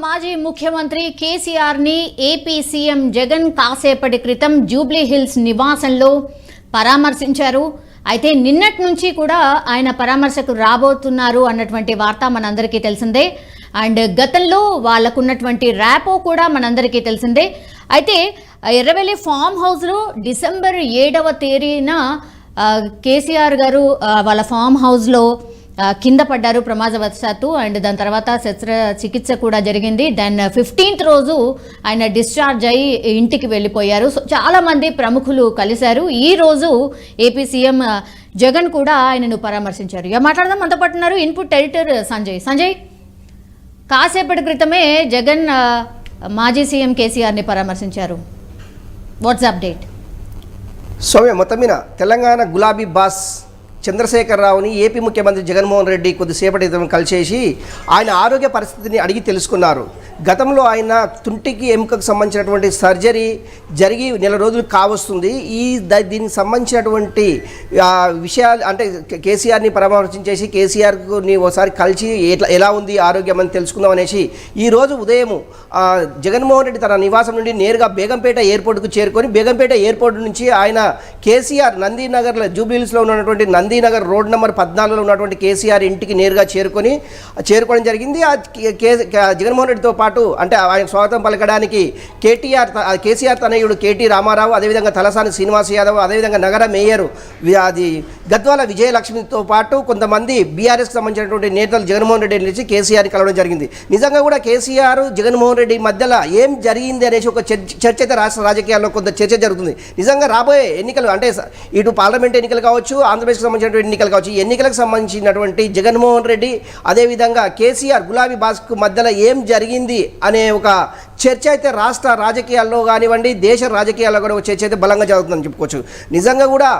మాజీ ముఖ్యమంత్రి కేసీఆర్ ని ఏపీ సీఎం జగన్ కాసేపటి క్రితం జూబ్లీ హిల్స్ నివాసంలో పరామర్శించారు. అయితే నిన్నటి నుంచి కూడా ఆయన పరామర్శకు రాబోతున్నారు అన్నటువంటి వార్త మనందరికీ తెలిసిందే. అండ్ గతంలో వాళ్ళకున్నటువంటి ర్యాపో కూడా మనందరికీ తెలిసిందే. అయితే ఎర్రవెల్లి ఫామ్ హౌస్లో డిసెంబర్ 7వ తేదీన కేసీఆర్ గారు వాళ్ళ ఫామ్ హౌస్లో కింద పడ్డారు ప్రమాదవశాత్తు. అండ్ దాని తర్వాత శస్త్రచికిత్స కూడా జరిగింది. దెన్ 15th రోజు ఆయన డిశ్చార్జ్ అయ్యి ఇంటికి వెళ్ళిపోయారు. సో చాలామంది ప్రముఖులు కలిశారు. ఈ రోజు ఏపీ సీఎం జగన్ కూడా ఆయనను పరామర్శించారు. ఇక మాట్లాడదాం. మనతో పాటు ఉన్నారు ఇన్పుట్ ఎడిటర్ సంజయ్. కాసేపటి క్రితమే జగన్ మాజీ సీఎం కేసీఆర్ని పరామర్శించారు. Watts update? సౌమ్య, మొత్తం మీద తెలంగాణ గులాబీ బాస్ చంద్రశేఖరరావుని ఏపీ ముఖ్యమంత్రి జగన్మోహన్ రెడ్డి కొద్దిసేపటి కలిసేసి ఆయన ఆరోగ్య పరిస్థితిని అడిగి తెలుసుకున్నారు. గతంలో ఆయన తుంటికి ఎముకకు సంబంధించినటువంటి సర్జరీ జరిగి నెల రోజులు కావస్తుంది. దీనికి సంబంధించినటువంటి విషయాలు అంటే కేసీఆర్ని పరామర్శించేసి కేసీఆర్ని ఒకసారి కలిసి ఎలా ఉంది ఆరోగ్యం అని తెలుసుకుందాం అనేసి ఈరోజు ఉదయం జగన్మోహన్ రెడ్డి తన నివాసం నుండి నేరుగా బేగంపేట ఎయిర్పోర్ట్కు చేరుకొని బేగంపేట ఎయిర్పోర్ట్ నుంచి ఆయన కేసీఆర్ నందీనగర్లో జూబ్లీహిల్స్లో ఉన్నటువంటి నందీనగర్ రోడ్ నెంబర్ 14లో ఉన్నటువంటి కేసీఆర్ ఇంటికి నేరుగా చేరుకోవడం జరిగింది. జగన్మోహన్ రెడ్డితో పాటు అంటే ఆయన స్వాగతం పలకడానికి కేసీఆర్ తనయుడు కేటీ రామారావు, అదేవిధంగా తలసాని శ్రీనివాస్ యాదవ్, అదేవిధంగా నగర మేయర్ గద్వాల విజయలక్ష్మితో పాటు కొంతమంది బీఆర్ఎస్కి సంబంధించినటువంటి నేతలు జగన్మోహన్ రెడ్డి నుంచి కేసీఆర్ని కలవడం జరిగింది. నిజంగా కూడా కేసీఆర్ జగన్మోహన్ రెడ్డి మధ్యలో ఏం జరిగింది అనేసి ఒక చర్చ అయితే రాష్ట్ర రాజకీయాల్లో కొంత చర్చ జరుగుతుంది. నిజంగా రాబోయే ఎన్నికలు అంటే ఇటు పార్లమెంట్ ఎన్నికలు కావచ్చు, ఆంధ్రప్రదేశ్కి సంబంధించినటువంటి ఎన్నికలు కావచ్చు, ఈ ఎన్నికలకు సంబంధించినటువంటి జగన్మోహన్ రెడ్డి అదేవిధంగా కేసీఆర్ గులాబీ బాస్కు మధ్యలో ఏం జరిగింది అనే ఒక చర్చ అయితే రాష్ట్ర రాజకీయాల్లో కానివ్వండి, దేశ రాజకీయాల్లో కూడా ఒక చర్చ అయితే బలంగా జరుగుతుందని చెప్పుకోవచ్చు. నిజంగా కూడా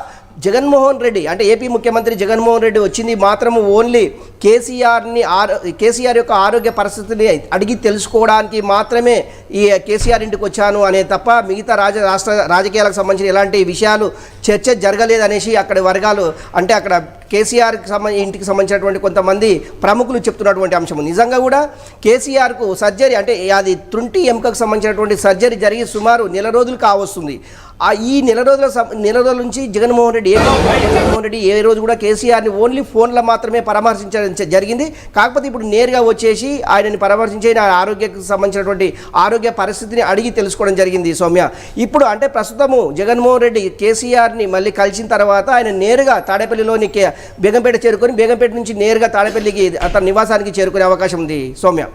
జగన్మోహన్ రెడ్డి అంటే ఏపీ ముఖ్యమంత్రి జగన్మోహన్ రెడ్డి వచ్చింది మాత్రము ఓన్లీ కేసీఆర్ యొక్క ఆరోగ్య పరిస్థితిని అడిగి తెలుసుకోవడానికి మాత్రమే ఈ కేసీఆర్ ఇంటికి వచ్చాను అనే తప్ప మిగతా రాష్ట్ర రాజకీయాలకు సంబంధించిన ఎలాంటి విషయాలు చర్చ జరగలేదనేసి అక్కడి వర్గాలు అంటే అక్కడ కేసీఆర్కి ఇంటికి సంబంధించినటువంటి కొంతమంది ప్రముఖులు చెప్తున్నటువంటి అంశం. నిజంగా కూడా కేసీఆర్కు సర్జరీ అంటే అది తుంటి ఎముకకు సంబంధించినటువంటి సర్జరీ జరిగి సుమారు నెల రోజులు కావస్తుంది. ఈ నెల రోజుల నుంచి జగన్మోహన్ రెడ్డి ఏ రోజు కూడా కేసీఆర్ని ఓన్లీ ఫోన్లో మాత్రమే పరామర్శించడం జరిగింది. కాకపోతే ఇప్పుడు నేరుగా వచ్చేసి ఆయనని పరామర్శించి ఆరోగ్యకు సంబంధించినటువంటి ఆరోగ్య పరిస్థితిని అడిగి తెలుసుకోవడం జరిగింది. సౌమ్య, ఇప్పుడు అంటే ప్రస్తుతము జగన్మోహన్ రెడ్డి కేసీఆర్ని మళ్ళీ కలిసిన తర్వాత ఆయన నేరుగా తాడేపల్లిలోని బేగంపేట చేరుకొని బేగంపేట నుంచి నేరుగా తాడేపల్లికి తన నివాసానికి చేరుకునే అవకాశం ఉంది. సౌమ్య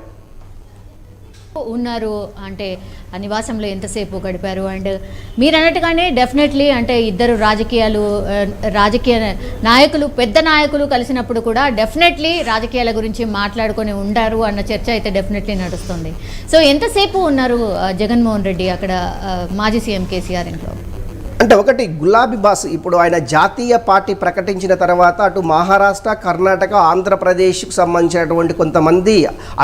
ఉన్నారు అంటే ఆ నివాసంలో ఎంతసేపు గడిపారు? అండ్ మీరు అన్నట్టుగానే డెఫినెట్లీ అంటే ఇద్దరు రాజకీయ నాయకులు పెద్ద నాయకులు కలిసినప్పుడు కూడా డెఫినెట్లీ రాజకీయాల గురించి మాట్లాడుకొని ఉంటారు అన్న చర్చ అయితే డెఫినెట్లీ నడుస్తుంది. సో ఎంతసేపు ఉన్నారు జగన్మోహన్ రెడ్డి అక్కడ మాజీ సీఎం కేసీఆర్ ఇంట్లో? అంటే ఒకటి గులాబీ బాస్ ఇప్పుడు ఆయన జాతీయ పార్టీ ప్రకటించిన తర్వాత అటు మహారాష్ట్ర, కర్ణాటక, ఆంధ్రప్రదేశ్కు సంబంధించినటువంటి కొంతమంది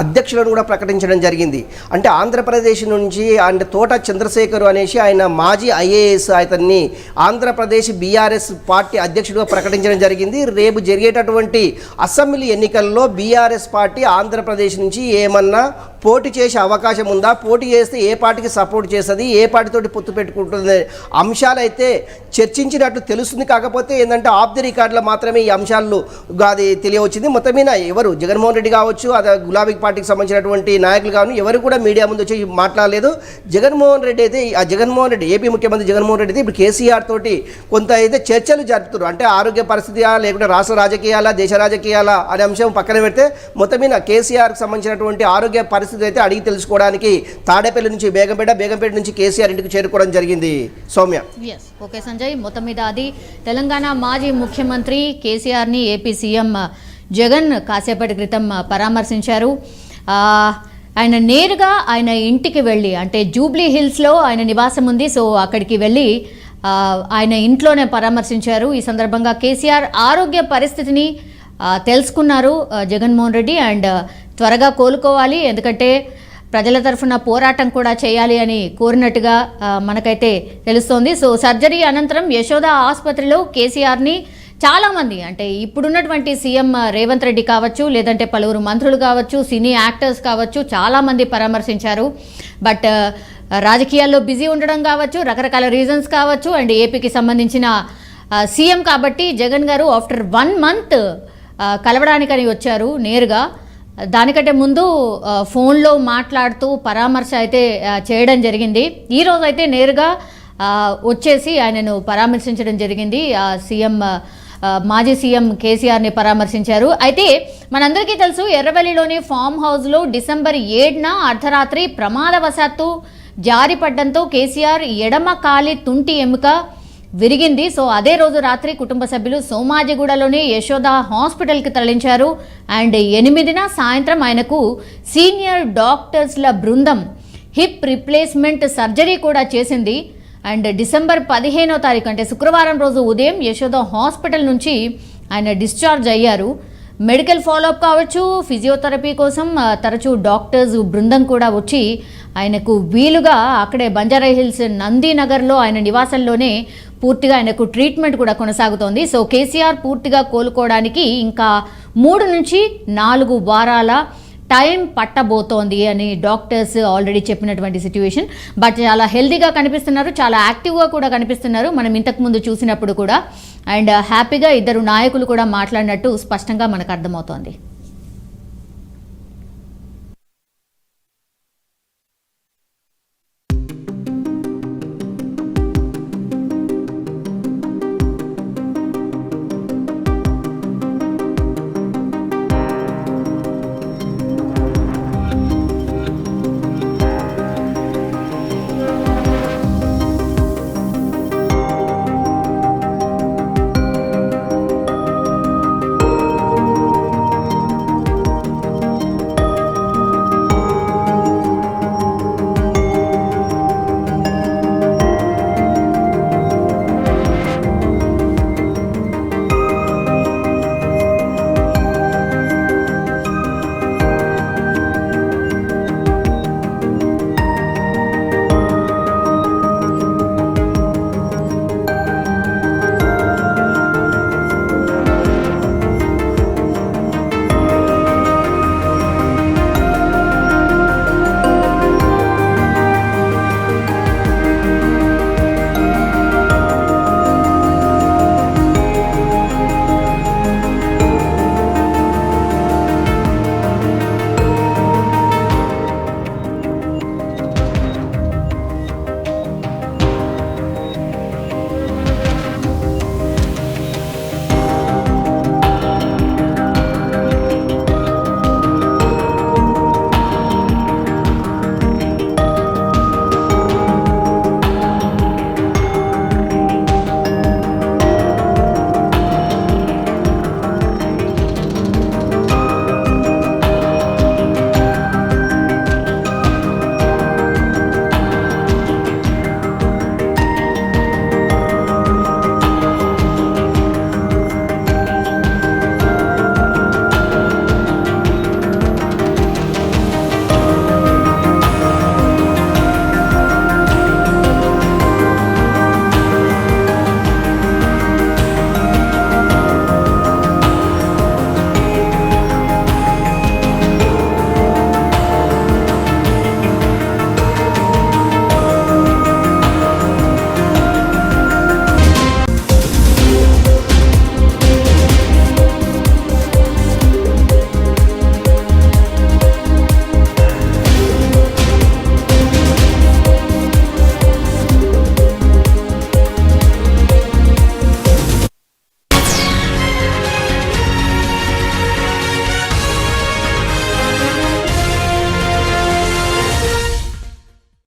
అధ్యక్షులను కూడా ప్రకటించడం జరిగింది. అంటే ఆంధ్రప్రదేశ్ నుంచి అంటే తోట చంద్రశేఖర్ అనేసి ఆయన మాజీ ఐఏఎస్ అతన్ని ఆంధ్రప్రదేశ్ బీఆర్ఎస్ పార్టీ అధ్యక్షుడిగా ప్రకటించడం జరిగింది. రేపు జరిగేటటువంటి అసెంబ్లీ ఎన్నికల్లో బీఆర్ఎస్ పార్టీ ఆంధ్రప్రదేశ్ నుంచి ఏమన్నా పోటీ చేసే అవకాశం ఉందా, పోటీ చేస్తే ఏ పార్టీకి సపోర్ట్ చేస్తుంది, ఏ పార్టీతోటి పొత్తు పెట్టుకుంటుంది అంశాలు అయితే చర్చించినట్లు తెలుస్తుంది. కాకపోతే ఏంటంటే ఆఫ్ ది రికార్డులో మాత్రమే ఈ అంశాలు అది తెలియవచ్చింది. మొత్తం మీద ఎవరు జగన్మోహన్ రెడ్డి కావచ్చు, అదే గులాబీ పార్టీకి సంబంధించినటువంటి నాయకులు కావచ్చు, ఎవరు కూడా మీడియా ముందు వచ్చి మాట్లాడలేదు. జగన్మోహన్ రెడ్డి అయితే ఏపీ ముఖ్యమంత్రి జగన్మోహన్ రెడ్డి అయితే ఇప్పుడు కేసీఆర్ తోటి కొంత అయితే చర్చలు జరుపుతున్నారు. అంటే ఆరోగ్య పరిస్థితి లేకుంటే రాష్ట్ర రాజకీయాల, దేశ రాజకీయాల అనే అంశం పక్కన పెడితే మొత్తం మీద కేసీఆర్కి సంబంధించినటువంటి ఆరోగ్య పరిస్థితి అయితే అడిగి తెలుసుకోవడానికి తాడేపల్లి నుంచి బేగంపేట నుంచి కేసీఆర్ ఇంటికి చేరుకోవడం జరిగింది. సౌమ్య. ఓకే సంజయ్, మొత్తం మీద అది తెలంగాణ మాజీ ముఖ్యమంత్రి కేసీఆర్ని ఏపీ సీఎం జగన్ కాసేపటి క్రితం పరామర్శించారు. ఆయన నేరుగా ఆయన ఇంటికి వెళ్ళి అంటే జూబ్లీ హిల్స్లో ఆయన నివాసం ఉంది. సో అక్కడికి వెళ్ళి ఆయన ఇంట్లోనే పరామర్శించారు. ఈ సందర్భంగా కేసీఆర్ ఆరోగ్య పరిస్థితిని తెలుసుకున్నారు జగన్మోహన్ రెడ్డి. అండ్ త్వరగా కోలుకోవాలి, ఎందుకంటే ప్రజల తరఫున పోరాటం కూడా చేయాలి అని కోరినట్టుగా మనకైతే తెలుస్తోంది. సో సర్జరీ అనంతరం యశోద ఆసుపత్రిలో కేసీఆర్ని చాలామంది అంటే ఇప్పుడున్నటువంటి సీఎం రేవంత్ రెడ్డి కావచ్చు, లేదంటే పలువురు మంత్రులు కావచ్చు, సినీ యాక్టర్స్ కావచ్చు, చాలామంది పరామర్శించారు. బట్ రాజకీయాల్లో బిజీ ఉండడం కావచ్చు, రకరకాల రీజన్స్ కావచ్చు, అండ్ ఏపీకి సంబంధించిన సీఎం కాబట్టి జగన్ గారు ఆఫ్టర్ 1 month కలవడానికని వచ్చారు నేరుగా. దానికంటే ముందు ఫోన్లో మాట్లాడుతూ పరామర్శ అయితే చేయడం జరిగింది. ఈరోజు అయితే నేరుగా వచ్చేసి ఆయనను పరామర్శించడం జరిగింది. మాజీ సీఎం కేసీఆర్ని పరామర్శించారు. అయితే మనందరికీ తెలుసు, ఎర్రవల్లిలోని ఫామ్ హౌస్లో December 7న అర్ధరాత్రి ప్రమాదవశాత్తు జారిపడ్డంతో కేసీఆర్ ఎడమ కాలి తుంటి ఎముక విరిగింది. సో అదే రోజు రాత్రి కుటుంబ సభ్యులు సోమాజిగూడలోని యశోద హాస్పిటల్కి తరలించారు. అండ్ 8న సాయంత్రం ఆయనకు సీనియర్ డాక్టర్స్ల బృందం హిప్ రిప్లేస్మెంట్ సర్జరీ కూడా చేసింది. అండ్ December 15వ తారీఖు అంటే శుక్రవారం రోజు ఉదయం యశోద హాస్పిటల్ నుంచి ఆయన డిశ్చార్జ్ అయ్యారు. మెడికల్ ఫాలోఅప్ కావచ్చు, ఫిజియోథెరపీ కోసం తరచూ డాక్టర్స్ బృందం కూడా వచ్చి ఆయనకు వీలుగా అక్కడే బంజారాహిల్స్ నందినగర్లో ఆయన నివాసంలోనే పూర్తిగా ఆయనకు ట్రీట్మెంట్ కూడా కొనసాగుతోంది. సో కేసీఆర్ పూర్తిగా కోలుకోవడానికి ఇంకా 3 నుంచి 4 వారాల టైం పట్టబోతోంది అని డాక్టర్స్ ఆల్రెడీ చెప్పినటువంటి సిచ్యువేషన్. బట్ చాలా హెల్తీగా కనిపిస్తున్నారు, చాలా యాక్టివ్గా కూడా కనిపిస్తున్నారు మనం ఇంతకుముందు చూసినప్పుడు కూడా. అండ్ హ్యాపీగా ఇద్దరు నాయకులు కూడా మాట్లాడినట్టు స్పష్టంగా మనకు అర్థమవుతోంది.